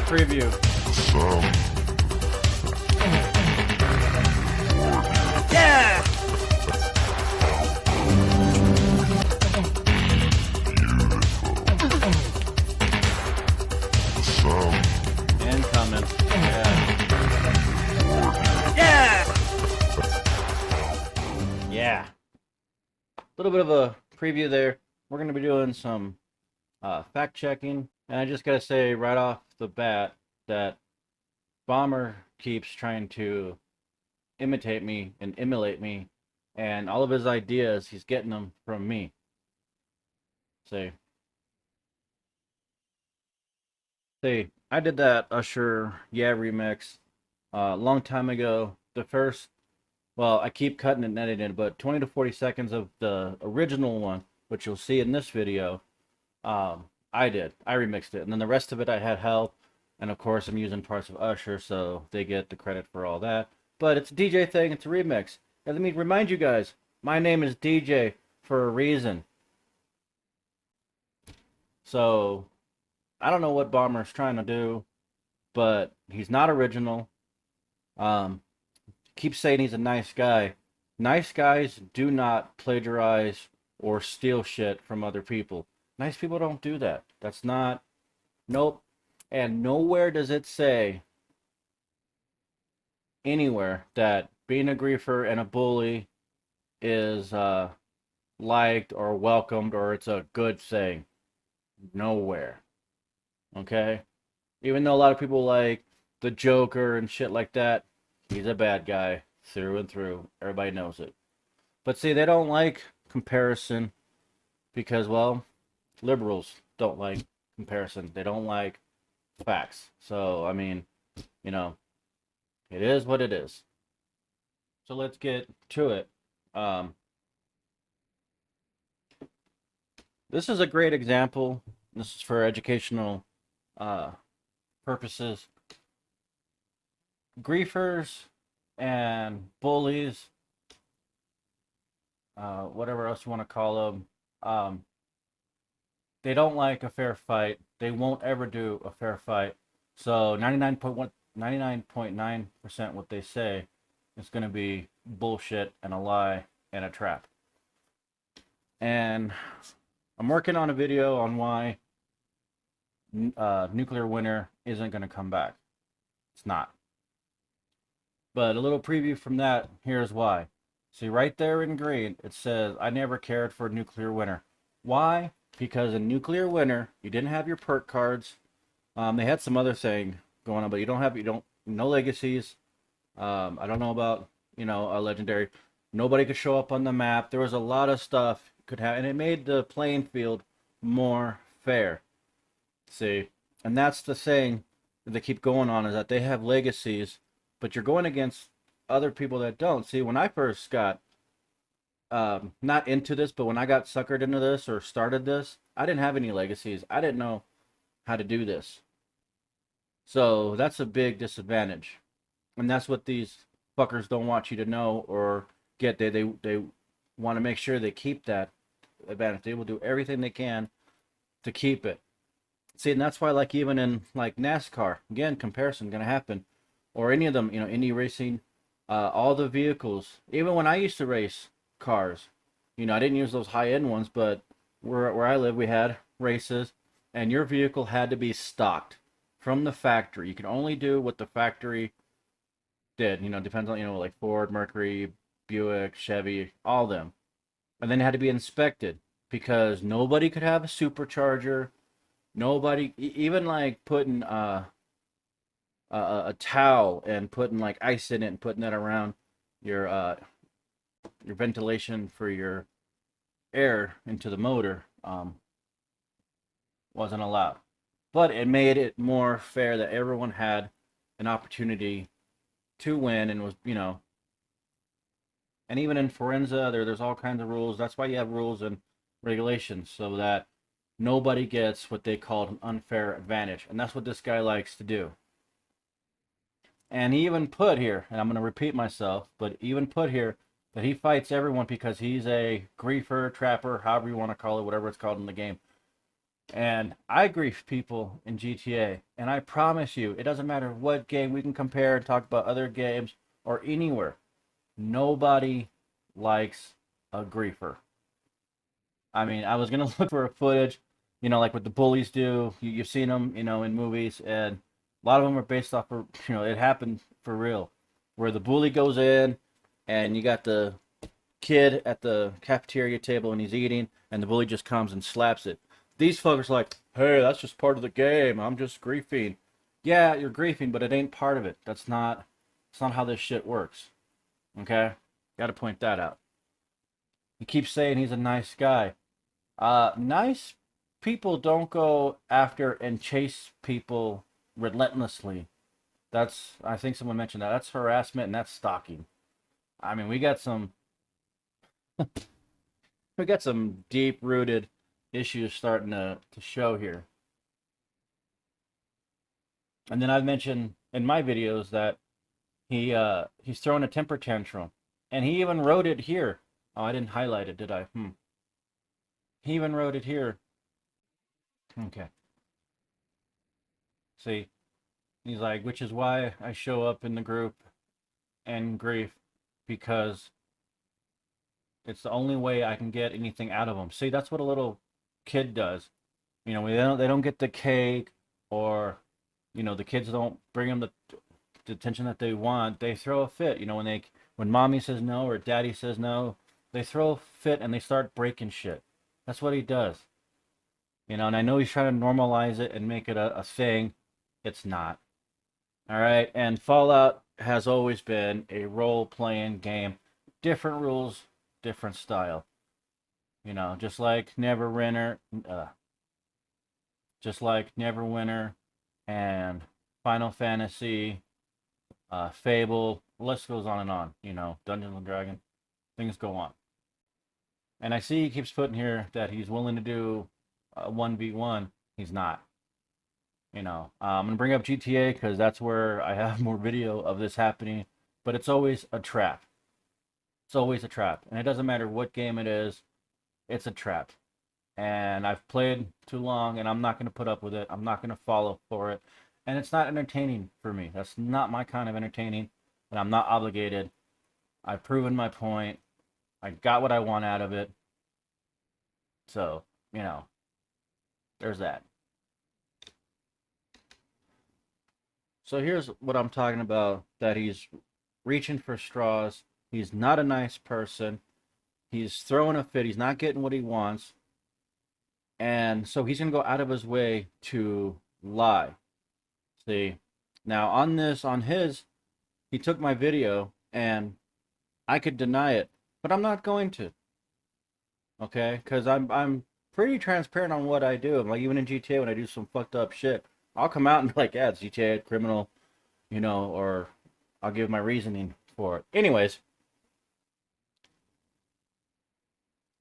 preview. Yeah! Incoming. Yeah! Yeah! A little bit of a preview there. We're going to be doing some fact checking. And I just got to say right off the bat that Bomber keeps trying to imitate me and emulate me. And all of his ideas, he's getting them from me. See, I did that Usher Yeah remix a long time ago. The first, well, I keep cutting and editing it, but 20 to 40 seconds of the original one, which you'll see in this video, I remixed it. And then the rest of it I had help. And of course, I'm using parts of Usher, so they get the credit for all that. But it's a DJ thing, it's a remix. And let me remind you guys, my name is DJ for a reason. So, I don't know what Bomber's trying to do, but he's not original. Keeps saying he's a nice guy. Nice guys do not plagiarize or steal shit from other people. Nice people don't do that. That's not, nope. And nowhere does it say anywhere that being a griefer and a bully is liked or welcomed or it's a good thing. Nowhere. Okay? Even though a lot of people like the Joker and shit like that, he's a bad guy through and through. Everybody knows it. But see, they don't like comparison because, well, liberals don't like comparison. They don't like facts. So, I mean, you know, it is what it is. So let's get to it. This is a great example. This is for educational purposes. Griefers and bullies, whatever else you want to call them, they don't like a fair fight. They won't ever do a fair fight. So 99.9% what they say is going to be bullshit and a lie and a trap. And I'm working on a video on why nuclear winter isn't going to come back. It's not. But a little preview from that, here's why. See, right there in green, it says, I never cared for nuclear winter. Why? Because in nuclear winter, you didn't have your perk cards. They had some other thing going on, but no legacies. I don't know about, a legendary. Nobody could show up on the map. There was a lot of stuff could have, and it made the playing field more fair. See, and that's the thing that they keep going on, is that they have legacies, but you're going against other people that don't. See, when I first got not into this, but when I got suckered into this or started this, I didn't have any legacies. I didn't know how to do this. So that's a big disadvantage. And that's what these fuckers don't want you to know or get. They want to make sure they keep that advantage. They will do everything they can to keep it. See, and that's why, like, even in like NASCAR, again, comparison gonna happen, or any of them, indie racing, all the vehicles. Even when I used to race cars, I didn't use those high-end ones, but where I live, we had races, and your vehicle had to be stocked from the factory. You can only do what the factory did. Depends on, like Ford, Mercury, Buick, Chevy, all them. And then it had to be inspected because nobody could have a supercharger. Nobody, even like putting a towel and putting like ice in it and putting that around your ventilation for your air into the motor wasn't allowed. But it made it more fair that everyone had an opportunity to win, and was, and even in Forenza, there's all kinds of rules. That's why you have rules and regulations, so that nobody gets what they call an unfair advantage. And that's what this guy likes to do. And he even put here, and I'm going to repeat myself, but even put here that he fights everyone because he's a griefer, trapper, however you want to call it, whatever it's called in the game. And I grief people in GTA, and I promise you, it doesn't matter what game we can compare and talk about other games or anywhere. Nobody likes a griefer. I mean, I was gonna look for a footage, like what the bullies do. You've seen them, in movies, and a lot of them are based off of, it happened for real, where the bully goes in, and you got the kid at the cafeteria table, and he's eating, and the bully just comes and slaps it. These folks are like, hey, that's just part of the game. I'm just griefing. Yeah, you're griefing, but it ain't part of it. It's not how this shit works. Okay, got to point that out. He keeps saying he's a nice guy. Nice people don't go after and chase people relentlessly. I think someone mentioned that. That's harassment and that's stalking. I mean, we got some deep rooted issues starting to show here. And then I've mentioned in my videos that he's throwing a temper tantrum. And he even wrote it here. Oh, I didn't highlight it, did I? He even wrote it here. Okay. See, he's like, which is why I show up in the group and grief, because it's the only way I can get anything out of them. See, that's what a little kid does. They don't get the cake, or the kids don't bring them the attention that they want. They throw a fit. When mommy says no or daddy says no, they throw a fit and they start breaking shit. That's what he does. And I know he's trying to normalize it and make it a thing. It's not. All right. And Fallout has always been a role playing game. Different rules, different style. Just like just like Neverwinter and Final Fantasy, Fable, the list goes on and on. Dungeons and Dragons, things go on. And I see he keeps putting here that he's willing to do a 1v1. He's not. I'm going to bring up GTA because that's where I have more video of this happening. But it's always a trap. It's always a trap. And it doesn't matter what game it is, it's a trap. And I've played too long, and I'm not going to put up with it. I'm not going to follow for it. And it's not entertaining for me. That's not my kind of entertaining. And I'm not obligated. I've proven my point. I got what I want out of it. So, there's that. So here's what I'm talking about, that he's reaching for straws. He's not a nice person. He's throwing a fit. He's not getting what he wants. And so he's going to go out of his way to lie. See, now he took my video and I could deny it, but I'm not going to. Okay? Because I'm pretty transparent on what I do. Like, even in GTA, when I do some fucked up shit, I'll come out and be like, yeah, it's GTA, criminal, or I'll give my reasoning for it. Anyways,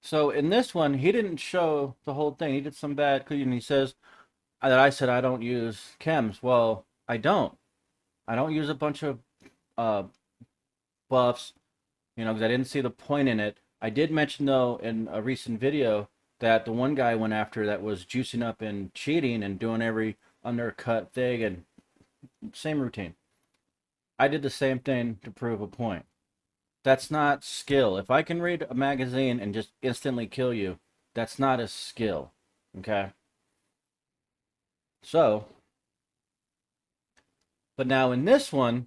so in this one, he didn't show the whole thing. He did some bad, and he says that I said I don't use chems. Well, I don't. I don't use a bunch of uh, buffs, because I didn't see the point in it. I did mention, though, in a recent video that the one guy went after that was juicing up and cheating and doing every undercut thing, and same routine. I did the same thing to prove a point. That's not skill. If I can read a magazine and just instantly kill you, that's not a skill. Okay? So, but now in this one,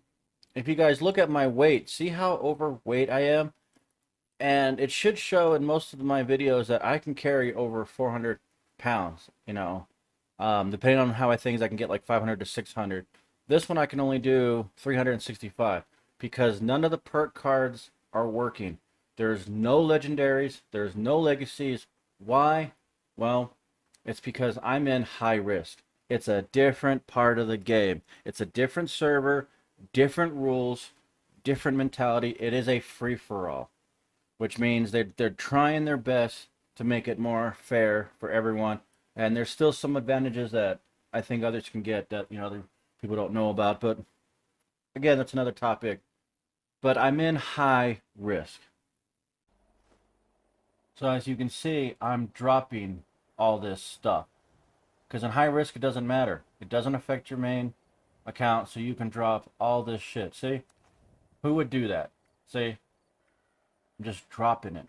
if you guys look at my weight, see how overweight I am? And it should show in most of my videos that I can carry over 400 pounds, depending on how I think I can get like 500 to 600. This one I can only do 365 because none of the perk cards are working. There's no legendaries, there's no legacies. Why? Well, it's because I'm in high risk. It's a different part of the game. It's a different server, different rules, different mentality. It is a free for all, which means they're trying their best to make it more fair for everyone. And there's still some advantages that I think others can get that other people don't know about. But again, that's another topic. But I'm in high risk. So as you can see, I'm dropping all this stuff. Because in high risk, it doesn't matter. It doesn't affect your main account, so you can drop all this shit. See? Who would do that? See? I'm just dropping it.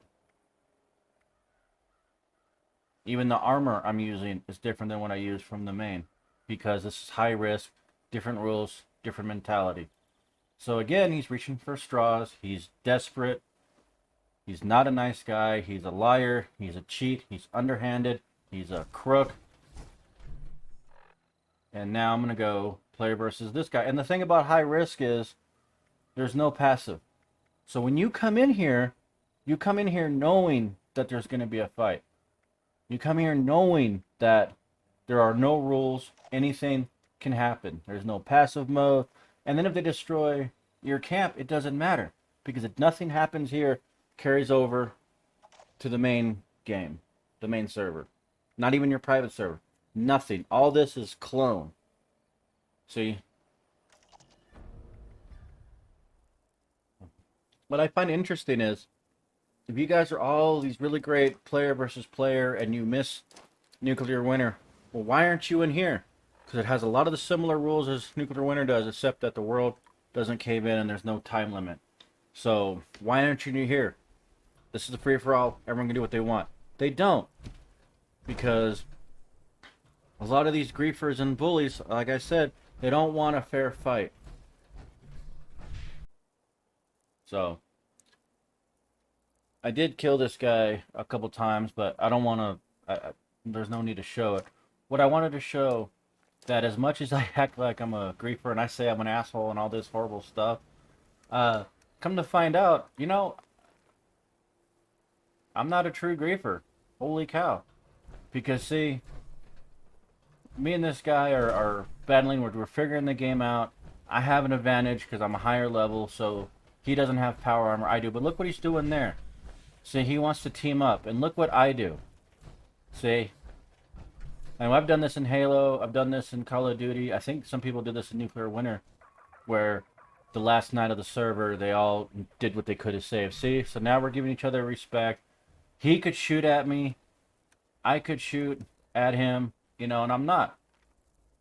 Even the armor I'm using is different than what I use from the main. Because this is high risk, different rules, different mentality. So again, he's reaching for straws. He's desperate. He's not a nice guy. He's a liar. He's a cheat. He's underhanded. He's a crook. And now I'm going to go player versus this guy. And the thing about high risk is there's no passive. So when you come in here knowing that there's going to be a fight. You come here knowing that there are no rules. Anything can happen. There's no passive mode. And then if they destroy your camp, it doesn't matter. Because if nothing happens here, carries over to the main game. The main server. Not even your private server. Nothing. All this is clone. See? What I find interesting is, if you guys are all these really great player versus player and you miss Nuclear Winter, well, why aren't you in here? Because it has a lot of the similar rules as Nuclear Winter does, except that the world doesn't cave in and there's no time limit. So, why aren't you here? This is a free-for-all. Everyone can do what they want. They don't. Because a lot of these griefers and bullies, like I said, they don't want a fair fight. So, I did kill this guy a couple times, but I don't want to... there's no need to show it. What I wanted to show, that as much as I act like I'm a griefer and I say I'm an asshole and all this horrible stuff, come to find out, you know, I'm not a true griefer. Holy cow. Because, see, me and this guy are battling. We're figuring the game out. I have an advantage because I'm a higher level, so he doesn't have power armor. I do. But look what he's doing there. See, he wants to team up. And look what I do. See? And I've done this in Halo. I've done this in Call of Duty. I think some people did this in Nuclear Winter, where the last night of the server, they all did what they could to save. See? So now we're giving each other respect. He could shoot at me. I could shoot at him. You know, and I'm not.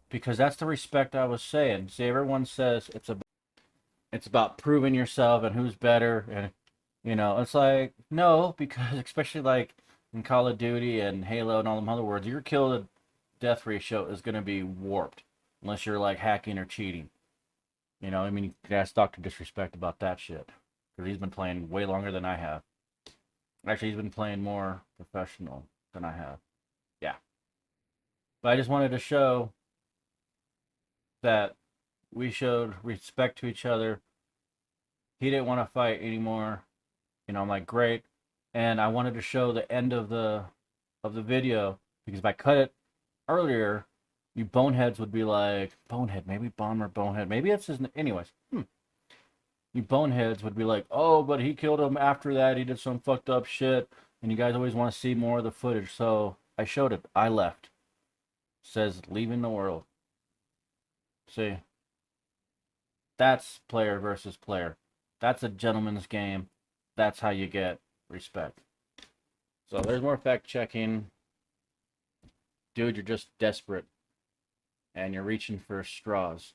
Because that's the respect I was saying. See, everyone says it's about proving yourself and who's better. And, you know, it's like, no, because especially like in Call of Duty and Halo and all them other words, your kill to death ratio is going to be warped. Unless you're like hacking or cheating. You know, I mean, you can ask Dr. Disrespect about that shit. Because he's been playing way longer than I have. Actually, he's been playing more professional than I have. Yeah. But I just wanted to show that we showed respect to each other. He didn't want to fight anymore. You know, I'm like, great. And I wanted to show the end of the video, because if I cut it earlier, you boneheads would be like, bonehead, maybe bomber bonehead, maybe it's his anyways. You boneheads would be like, oh, but he killed him after that, he did some fucked up shit, and you guys always want to see more of the footage, so I showed it. I left. It says leaving the world. See, that's player versus player. That's a gentleman's game. That's how you get respect. So there's more fact checking. Dude, you're just desperate. And you're reaching for straws.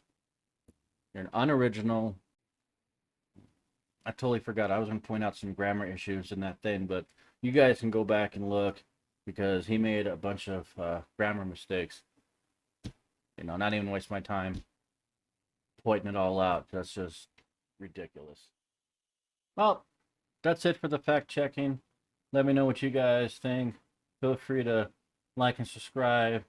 You're an unoriginal. I totally forgot. I was going to point out some grammar issues in that thing, but you guys can go back and look, because he made a bunch of grammar mistakes. You know, not even waste my time pointing it all out. That's just ridiculous. Well, that's it for the fact checking. Let me know what you guys think. Feel free to like and subscribe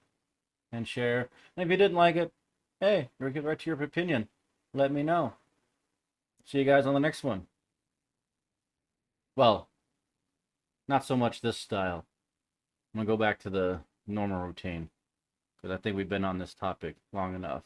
and share. And if you didn't like it, hey, you'll get right to your opinion. Let me know. See you guys on the next one. Well, not so much this style. I'm going to go back to the normal routine, because I think we've been on this topic long enough.